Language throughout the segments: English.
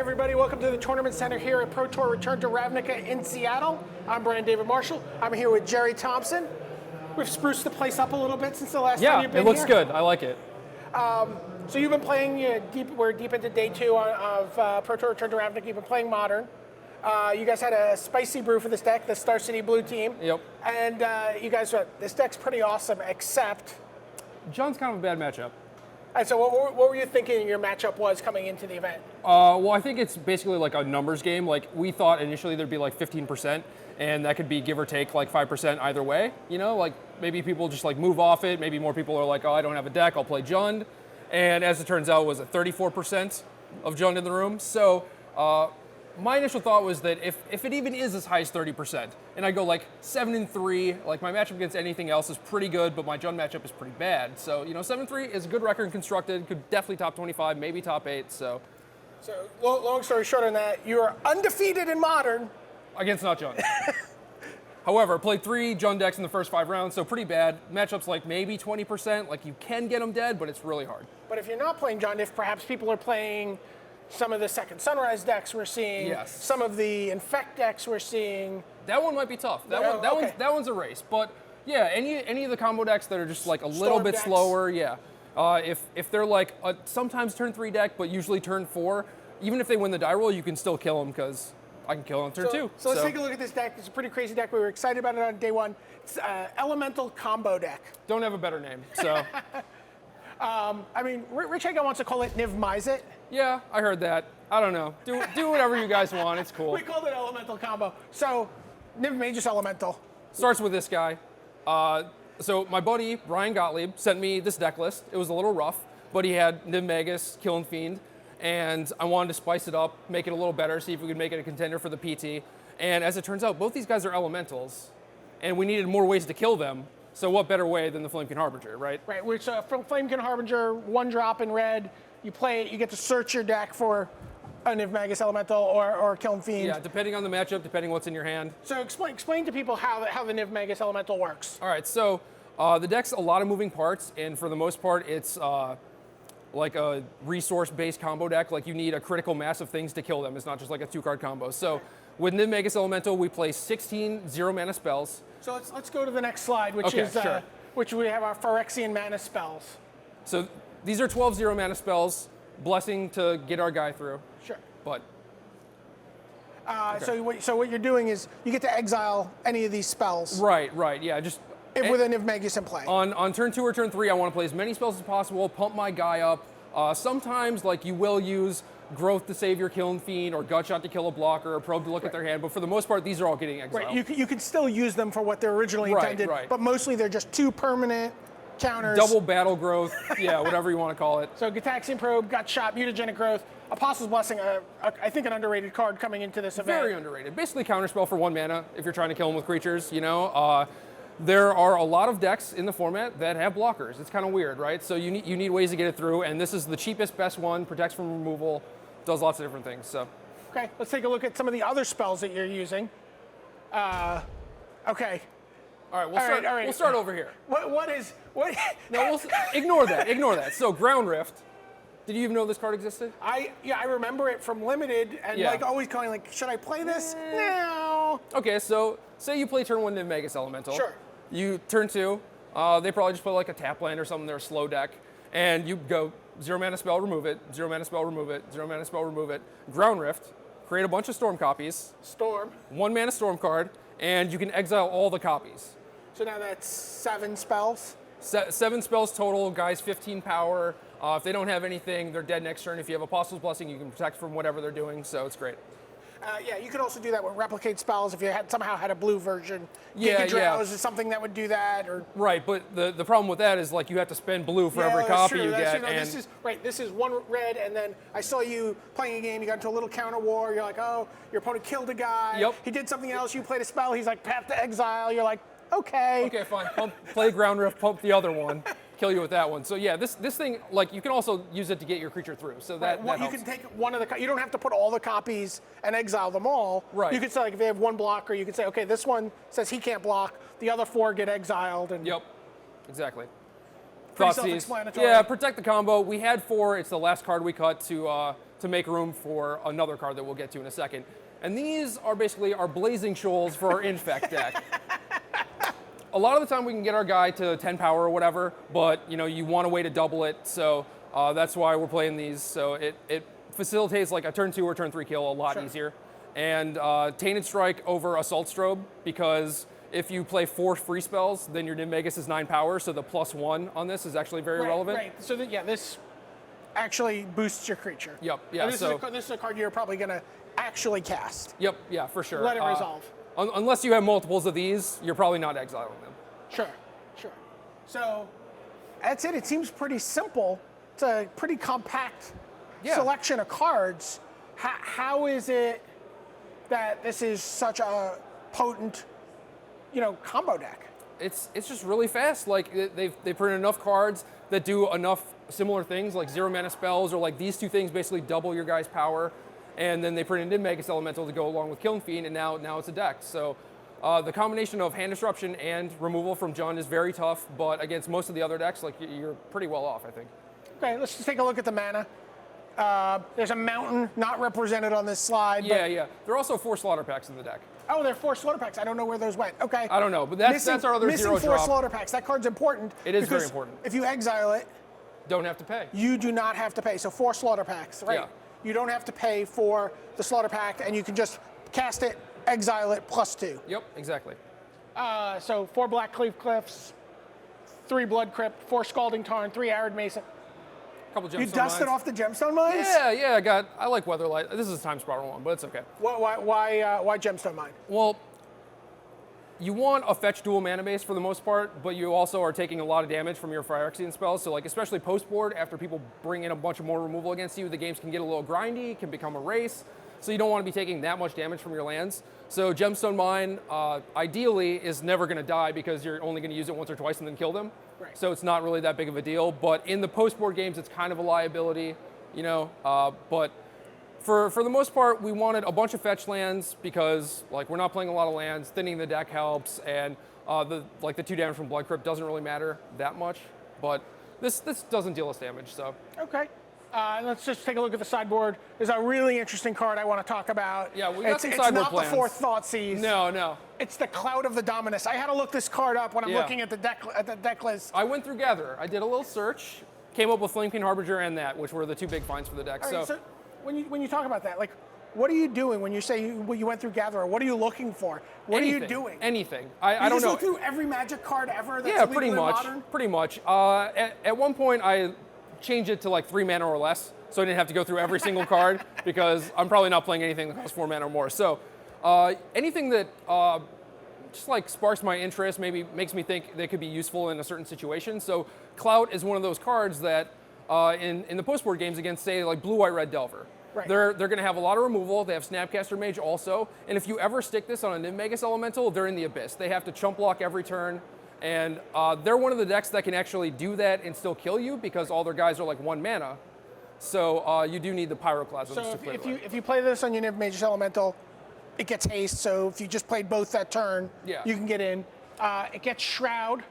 everybody, welcome to the Tournament Center here at Pro Tour Return to Ravnica in Seattle. I'm Brian David Marshall. I'm here with Gerry Thompson. We've spruced the place up a little bit since the last time you've been here. Yeah, it looks good. I like it. So you've been playing, we're deep into day 2 of Pro Tour Return to Ravnica. You've been playing Modern. You guys had a spicy brew for this deck, the Star City Blue team. Yep. And you guys, this deck's pretty awesome, except... John's kind of a bad matchup. And so what were you thinking your matchup was coming into the event? Well, I think it's basically like a numbers game. Like, we thought initially there'd be like 15%, and that could be give or take like 5% either way. You know, like maybe people just like move off it. Maybe more people are like, oh, I don't have a deck, I'll play Jund. And as it turns out, it was 34% of Jund in the room. So my initial thought was that if it even is as high as 30%, and I go like 7-3, like my matchup against anything else is pretty good, but my Jund matchup is pretty bad. So, you know, 7-3 is a good record constructed, could definitely top 25, maybe top 8, so. So, long story short on that, you are undefeated in Modern. Against not Jund. However, played 3 Jund decks in the first 5 rounds, so pretty bad. Matchups like maybe 20%, like you can get them dead, but it's really hard. But if you're not playing Jund, if perhaps people are playing some of the Second Sunrise decks we're seeing, yes, some of the Infect decks we're seeing. That one might be tough. That one's a race. But yeah, any of the combo decks that are just like a little bit slower, yeah. If they're like a sometimes turn 3 deck, but usually turn 4, even if they win the die roll, you can still kill them because I can kill on turn 2. So let's take a look at this deck. It's a pretty crazy deck. We were excited about it on day 1. It's Elemental combo deck. Don't have a better name. So. I mean, Rich Hagan wants to call it Nivmagus. Yeah, I heard that. I don't know. Do whatever you guys want. It's cool. We called it Elemental combo. So, Nivmagus Elemental. Starts with this guy. So my buddy, Brian Gottlieb, sent me this deck list. It was a little rough, but he had Nivmagus, Kiln Fiend, and I wanted to spice it up, make it a little better, see if we could make it a contender for the PT. And as it turns out, both these guys are elementals, and we needed more ways to kill them. So what better way than the Flamekin Harbinger, right? Right, which from Flamekin Harbinger, 1 drop in red, you play it, you get to search your deck for a Nivmagus Elemental or Kiln Fiend. Yeah, depending on the matchup, depending what's in your hand. So explain to people how the Nivmagus Elemental works. All right, so the deck's a lot of moving parts, and for the most part, it's like a resource-based combo deck. Like, you need a critical mass of things to kill them. It's not just like a 2-card combo. So with Nivmagus Elemental, we play 16 0-mana spells. So let's go to the next slide, which is which we have our Phyrexian mana spells. So these are 12 0-mana spells, blessing to get our guy through. Sure. But so what you're doing is you get to exile any of these spells. Right, yeah, just with a Nivmagus in play. On turn 2 or turn 3, I want to play as many spells as possible, pump my guy up. Sometimes, like, you will use Growth to save your Kiln Fiend, or Gutshot to kill a blocker, or Probe to look at their hand, but for the most part, these are all getting exiled. Right, you can still use them for what they're originally intended, but mostly they're just 2 permanent counters. Double battle growth, yeah, whatever you want to call it. So Gitaxian Probe, Gutshot, Mutagenic Growth, Apostle's Blessing, I think an underrated card coming into this event. Very underrated. Basically counterspell for 1 mana if you're trying to kill them with creatures, you know. There are a lot of decks in the format that have blockers. It's kind of weird, right? So you need ways to get it through, and this is the cheapest, best one, protects from removal, does lots of different things, so. Okay, let's take a look at some of the other spells that you're using. Okay. All right, we'll start over here. What? No, ignore that. So Ground Rift. Did you even know this card existed? I remember it from Limited, and like always going like, should I play this? No. Okay, so say you play turn 1 Nivmagus Elemental. Sure. You turn 2, they probably just play like a tap land or something, they're a slow deck, and you go 0-mana spell, remove it, 0-mana spell, remove it, 0-mana spell, remove it. Ground Rift, create a bunch of Storm copies. Storm. 1-mana Storm card, and you can exile all the copies. So now that's 7 spells? 7 spells total, guys 15 power. If they don't have anything, they're dead next turn. If you have Apostle's Blessing, you can protect from whatever they're doing, so it's great. Yeah, you could also do that with Replicate spells if you somehow had a blue version. Yeah, Drowse is something that would do that. Or right, but the problem with that is like you have to spend blue for every copy you get. True. This is 1 red, and then I saw you playing a game, you got into a little counter war, you're like, oh, your opponent killed a guy. Yep. He did something else, you played a spell, he's like, path to exile, you're like, okay. Okay, fine, play Ground Rift, pump the other one. Kill you with that one. So yeah, this thing, like, you can also use it to get your creature through. So that helps. You can take one of the, you don't have to put all the copies and exile them all. Right. You could say, like, if they have 1 blocker, you could say, okay, this one says he can't block, the other 4 get exiled. And yep, exactly. Thoughteize. Yeah, protect the combo. We had 4. It's the last card we cut to to make room for another card that we'll get to in a second. And these are basically our Blazing Shoals for our Infect deck. A lot of the time we can get our guy to 10 power or whatever, but you want a way to double it, so that's why we're playing these. So it facilitates like a turn 2 or turn 3 kill a lot easier. And Tainted Strike over Assault Strobe, because if you play 4 free spells, then your Nivmagus is 9 power, so the +1 on this is actually very relevant. Right, so this actually boosts your creature. Yep, yeah. And this is a card you're probably going to actually cast. Yep, yeah, for sure. Let it resolve. Unless you have multiples of these, you're probably not exiling them. Sure. So that's it. It seems pretty simple. It's a pretty compact selection of cards. How is it that this is such a potent, combo deck? It's just really fast. Like they've printed enough cards that do enough similar things, like 0 mana spells, or like these 2 things basically double your guy's power. And then they printed Nivmagus Elemental to go along with Kiln Fiend, and now it's a deck. So the combination of hand disruption and removal from Jund is very tough, but against most of the other decks, like you're pretty well off, I think. Okay, let's just take a look at the mana. There's a mountain not represented on this slide. Yeah. There are also 4 Slaughter Packs in the deck. Oh, there are 4 Slaughter Packs. I don't know where those went. Okay. I don't know, but that's our other 0 missing 4 drop. Slaughter Packs. That card's important. It is very important. If you exile it, don't have to pay. You do not have to pay. So 4 Slaughter Packs, right? Yeah. You don't have to pay for the Slaughter Pact, and you can just cast it, exile it, +2. Yep, exactly. So 4 Blackcleave Cliffs, 3 Blood Crypt, 4 Scalding Tarn, 3 Arid Mesa. Couple Gemstone You dusted mines. off the Gemstone Mines? Yeah. I like Weatherlight. This is a time spiral one, but it's okay. Why Gemstone Mine? Well, you want a fetch dual mana base for the most part, but you also are taking a lot of damage from your PHYREXIAN spells. So like especially post board, after people bring in a bunch of more removal against you, the games can get a little grindy, can become a race. So you don't want to be taking that much damage from your lands. So Gemstone Mine, ideally, is never going to die because you're only going to use it once or twice and then kill them. Right. So it's not really that big of a deal. But in the post board games, it's kind of a liability, but for the most part, we wanted a bunch of fetch lands because like we're not playing a lot of lands. Thinning the deck helps, and the 2 damage from Blood Crypt doesn't really matter that much. But this doesn't deal us damage. So okay. Let's just take a look at the sideboard. There's a really interesting card I want to talk about. Yeah, we got some sideboard plans. It's not the 4th Thoughtseize. No. It's the Clout of the Dominus. I had to look this card up when I'm looking at the deck list. I went through Gatherer. I did a little search, came up with Flamekin Harbinger and that, which were the 2 big finds for the deck. All right, so when you talk about that, like, what are you doing when you say you went through Gatherer? What are you looking for? What are you doing? Anything. I don't know. You just look through every Magic card ever that's legal in Modern? Pretty much. At one point, I changed it to like 3 mana or less, so I didn't have to go through every single card because I'm probably not playing anything that costs 4 mana or more. So anything that just like sparks my interest, maybe makes me think they could be useful in a certain situation. So Clout is one of those cards that in the post board games against, say, like blue, white, red Delver. Right. They're going to have a lot of removal. They have Snapcaster Mage also. And if you ever stick this on a Nivmagus Elemental, they're in the abyss. They have to chump block every turn. And they're one of the decks that can actually do that and still kill you because all their guys are like 1 mana. So you do need the Pyroclasm. So if you play this on your Nivmagus Elemental, it gets haste. So if you just played both that turn, you can get in. It gets Shroud.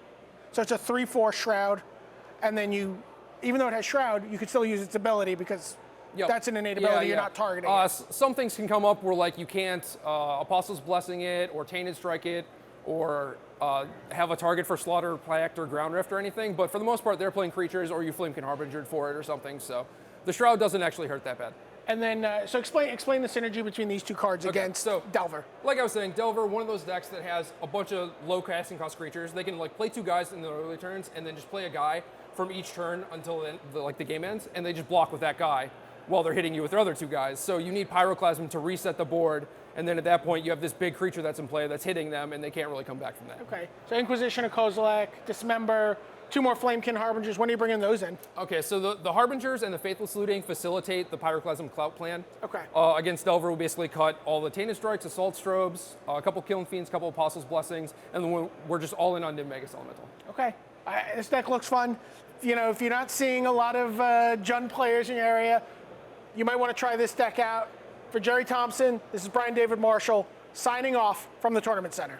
So it's a 3/4 Shroud. And then even though it has Shroud, you could still use its ability because that's an innate ability. You're not targeting it. Some things can come up where like you can't Apostle's Blessing it or Tainted Strike it or have a target for Slaughter Pact or Ground Rift or anything. But for the most part, they're playing creatures or you Flamekin Harbinger for it or something. So the Shroud doesn't actually hurt that bad. And then, so explain the synergy between these 2 cards against Delver. Like I was saying, Delver, one of those decks that has a bunch of low casting cost creatures. They can like play 2 guys in the early turns and then just play a guy from each turn until the game ends, and they just block with that guy while they're hitting you with their other 2 guys. So you need Pyroclasm to reset the board, and then at that point you have this big creature that's in play that's hitting them, and they can't really come back from that. Okay, so Inquisition of Kozilek, Dismember, 2 more Flamekin Harbingers. When are you bringing those in? Okay, so the Harbingers and the Faithless Looting facilitate the Pyroclasm Clout plan. Okay. Against Delver, we basically cut all the Tainted Strikes, Assault Strobes, a couple Kiln Fiends, a couple Apostles' Blessings, and then we're just all in on Nivmagus Elemental. Okay, this deck looks fun. If you're not seeing a lot of Jund players in your area, you might want to try this deck out. For Gerry Thompson, this is Brian David Marshall signing off from the Tournament Center.